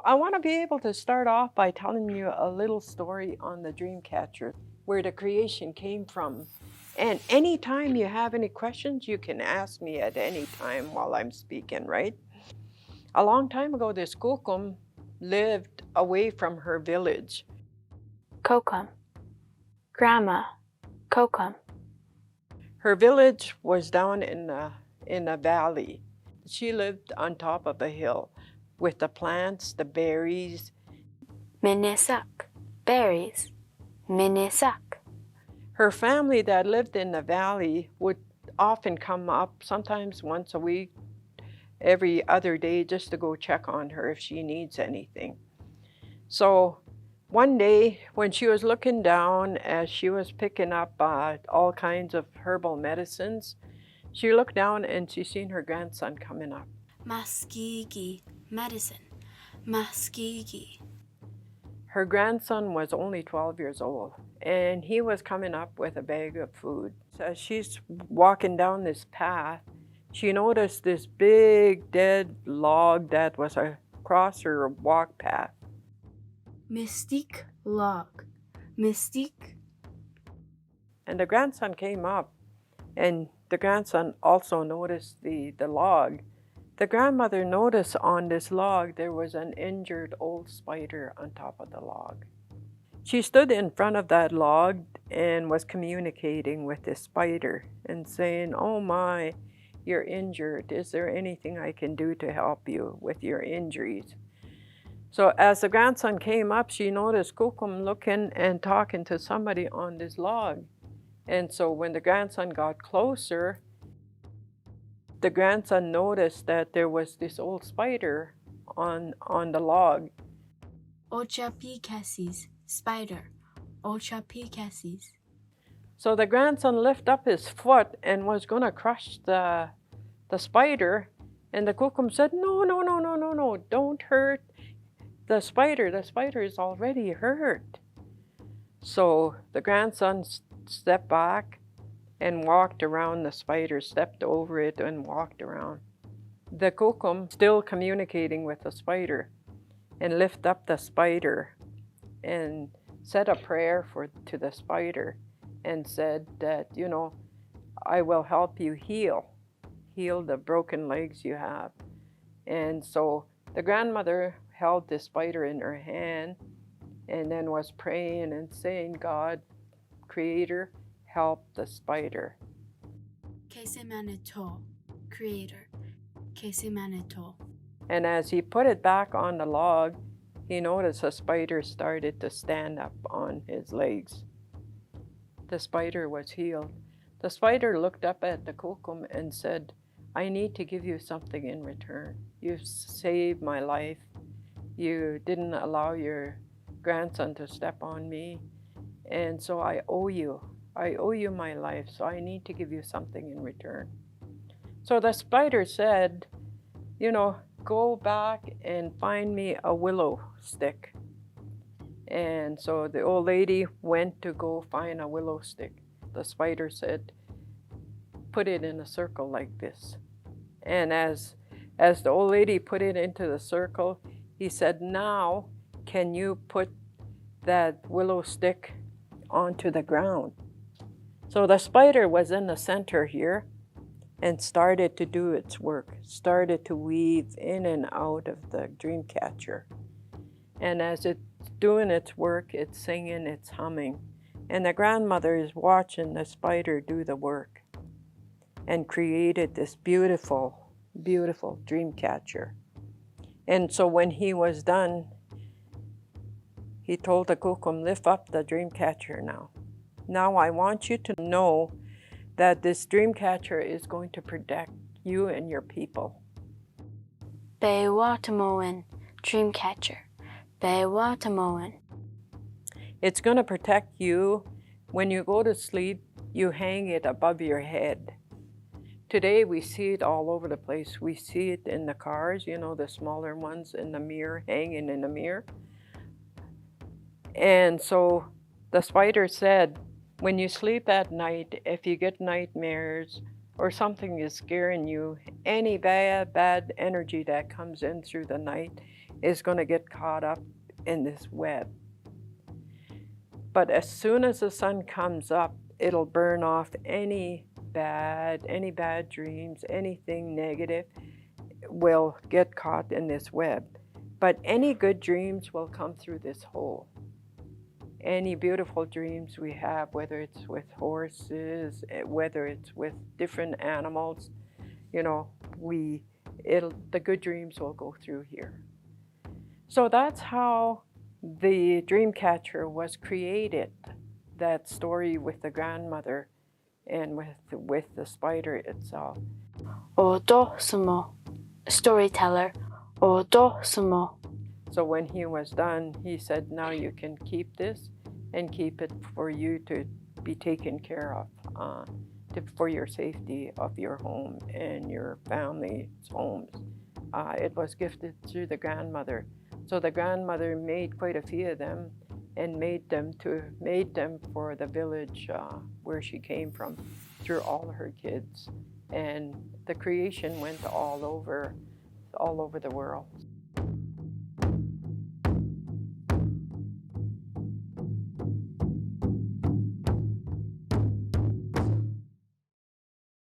I want to be able to start off by telling you a little story on the dream catcher, where the creation came from. And anytime you have any questions, you can ask me at any time while I'm speaking, right? A long time ago, this Kukum lived away from her village. Kokum. Grandma. Kokum. Her village was down in a valley. She lived on top of a hill with the plants, the berries. Minisak. Berries. Minisak. Her family that lived in the valley would often come up, sometimes once a week, every other day, just to go check on her if she needs anything. So one day when she was looking down as she was picking up all kinds of herbal medicines, she looked down and she seen her grandson coming up. Maskigi. Medicine. Maskigi. Her grandson was only 12 years old, and he was coming up with a bag of food. So as she's walking down this path, she noticed this big dead log that was across her walk path. Mystique log. Mystique. And the grandson came up, and the grandson also noticed the log. The grandmother noticed on this log there was an injured old spider on top of the log. She stood in front of that log and was communicating with the spider and saying, "Oh my, you're injured. Is there anything I can do to help you with your injuries?" So as the grandson came up, she noticed Kukum looking and talking to somebody on this log. And so when the grandson got closer, the grandson noticed that there was this old spider on the log. Ochapikasis. Spider. Ochapikasis. So the grandson lifted up his foot and was going to crush the spider. And the Kukum said, no, don't hurt the spider. The spider is already hurt. So the grandson stepped back and walked around the spider, stepped over it and walked around. The Kukum, still communicating with the spider, and lift up the spider and said a prayer to the spider and said that, I will help you heal the broken legs you have. And so the grandmother held the spider in her hand and then was praying and saying, "God, Creator, help the spider." Kesemanito. Creator. Kesemanito. And as he put it back on the log, he noticed the spider started to stand up on his legs. The spider was healed. The spider looked up at the Kukum and said, "I need to give you something in return. You've saved my life. You didn't allow your grandson to step on me. And so I owe you my life, so I need to give you something in return." So the spider said, "Go back and find me a willow stick." And so the old lady went to go find a willow stick. The spider said, "Put it in a circle like this." And as the old lady put it into the circle, he said, "Now can you put that willow stick onto the ground?" So the spider was in the center here and started to do its work, started to weave in and out of the dream catcher. And as it's doing its work, it's singing, it's humming. And the grandmother is watching the spider do the work and created this beautiful, beautiful dream catcher. And so when he was done, he told the Kukum, "Lift up the dream catcher now. Now I want you to know that this dream catcher is going to protect you and your people." Bewatamoan. Dream catcher. Bewatamoan. It's going to protect you. When you go to sleep, you hang it above your head. Today we see it all over the place. We see it in the cars, the smaller ones in the mirror, hanging in the mirror. And so the spider said, when you sleep at night, if you get nightmares or something is scaring you, any bad energy that comes in through the night, is going to get caught up in this web. But as soon as the sun comes up, it'll burn off any bad dreams, anything negative will get caught in this web. But any good dreams will come through this hole. Any beautiful dreams we have, whether it's with horses, whether it's with different animals, you know, the good dreams will go through here. So that's how the dream catcher was created. That story with the grandmother and with the spider itself. Odo sumo. Storyteller. Odo sumo. So when he was done, he said, now you can keep this and keep it for you to be taken care of, for your safety of your home and your family's homes. It was gifted through the grandmother. So the grandmother made quite a few of them and made them for the village where she came from through all her kids. And the creation went all over the world.